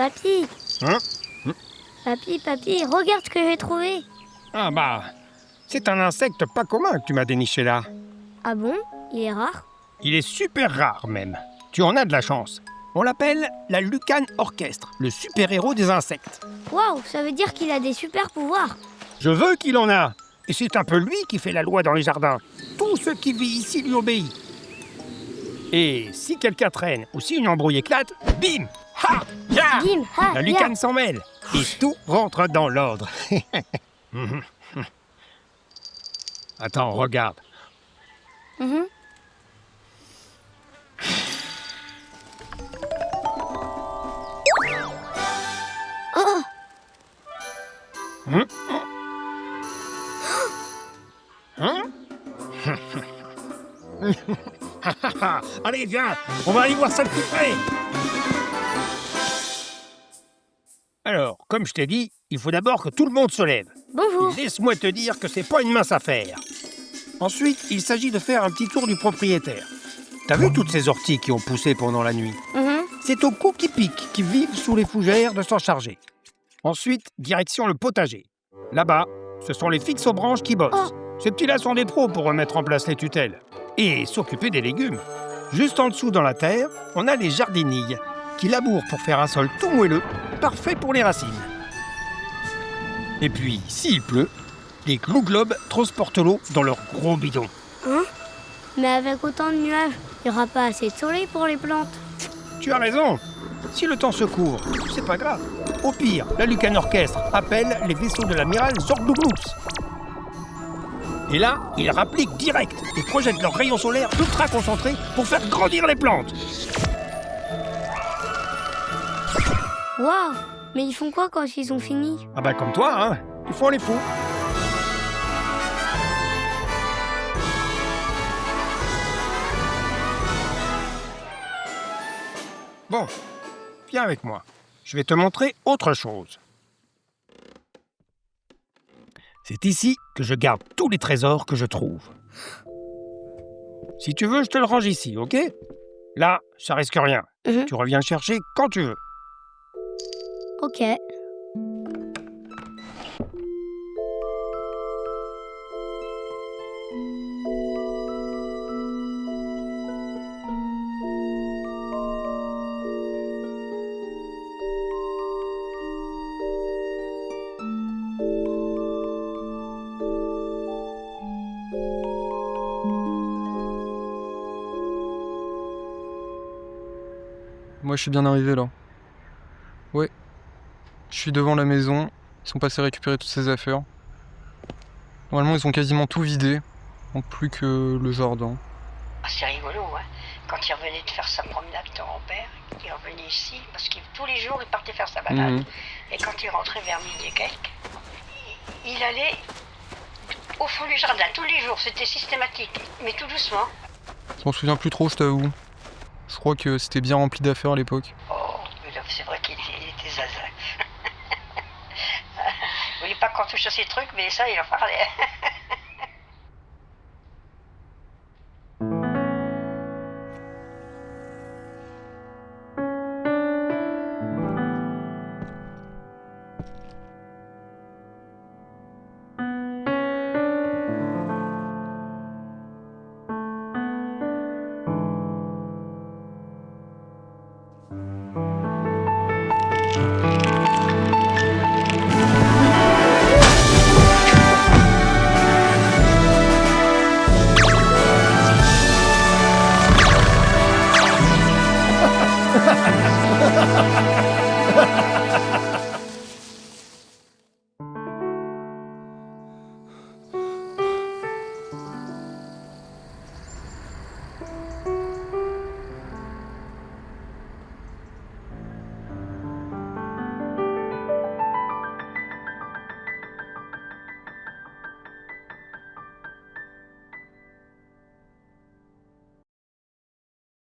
Papy, Hein? papy, regarde ce que j'ai trouvé. Ah bah, c'est un insecte pas commun que tu m'as déniché là. Ah bon? Il est rare? Il est super rare même. Tu en as de la chance. On l'appelle la Lucane Orchestre, le super-héros des insectes. Waouh, ça veut dire qu'il a des super pouvoirs. Je veux qu'il en a. Et c'est un peu lui qui fait la loi dans les jardins. Tout ce qui vit ici lui obéit. Et si quelqu'un traîne ou si une embrouille éclate, bim! Ha! Ya! Bim, ha, La ya. Lucane s'en mêle. Et tout rentre dans l'ordre. Attends, regarde. Mhm. Oh, Hein? Allez, viens, on va aller voir ça de plus près. Alors, comme je t'ai dit, il faut d'abord que tout le monde se lève. bonjour. Laisse-moi te dire que c'est pas une mince affaire. Ensuite, il s'agit de faire un petit tour du propriétaire. T'as vu toutes ces orties qui ont poussé pendant la nuit? Mhm. C'est aux coups qui piquent, qui vivent sous les fougères, de s'en charger. Ensuite, direction le potager. Là-bas, ce sont les fixes aux branches qui bossent. Ces petits-là sont des pros pour remettre en place les tutelles. Et s'occuper des légumes. Juste en dessous, dans la terre, on a les jardinilles, qui labourent pour faire un sol tout moelleux, parfait pour les racines. Et puis, s'il pleut, les glous-globes transportent l'eau dans leurs gros bidons. Mais avec autant de nuages, il n'y aura pas assez de soleil pour les plantes. Tu as raison. Si le temps se couvre, c'est pas grave. Au pire, la Lucane Orchestre appelle les vaisseaux de l'amiral Zorgdouglous. Et là, ils rappliquent direct et projettent leurs rayons solaires ultra concentrés pour faire grandir les plantes. Waouh, mais ils font quoi quand ils ont fini? Ah bah comme toi, hein. Ils font les fous. Bon, viens avec moi. Je vais te montrer autre chose. C'est ici que je garde tous les trésors que je trouve. Si tu veux, je te le range ici, ok? Là, ça risque rien. Mhm. Tu reviens chercher quand tu veux. Ok. Moi, je suis bien arrivé là. Ouais. Je suis devant la maison. Ils sont passés récupérer toutes ces affaires. Normalement, ils ont quasiment tout vidé. Donc plus que le jardin. Ah, c'est rigolo, hein. Quand il revenait de faire sa promenade, ton grand-père, il revenait ici, parce que tous les jours, il partait faire sa balade. Mhm. Et quand il rentrait vers midi et quelques, il allait au fond du jardin, tous les jours, c'était systématique, mais tout doucement. Je m'en souviens plus trop, je t'avoue. Je crois que c'était bien rempli d'affaires à l'époque. Oh, mais là, c'est vrai qu'il était zaza. Il voulait pas qu'on touche à ces trucs, mais ça, il en parlait.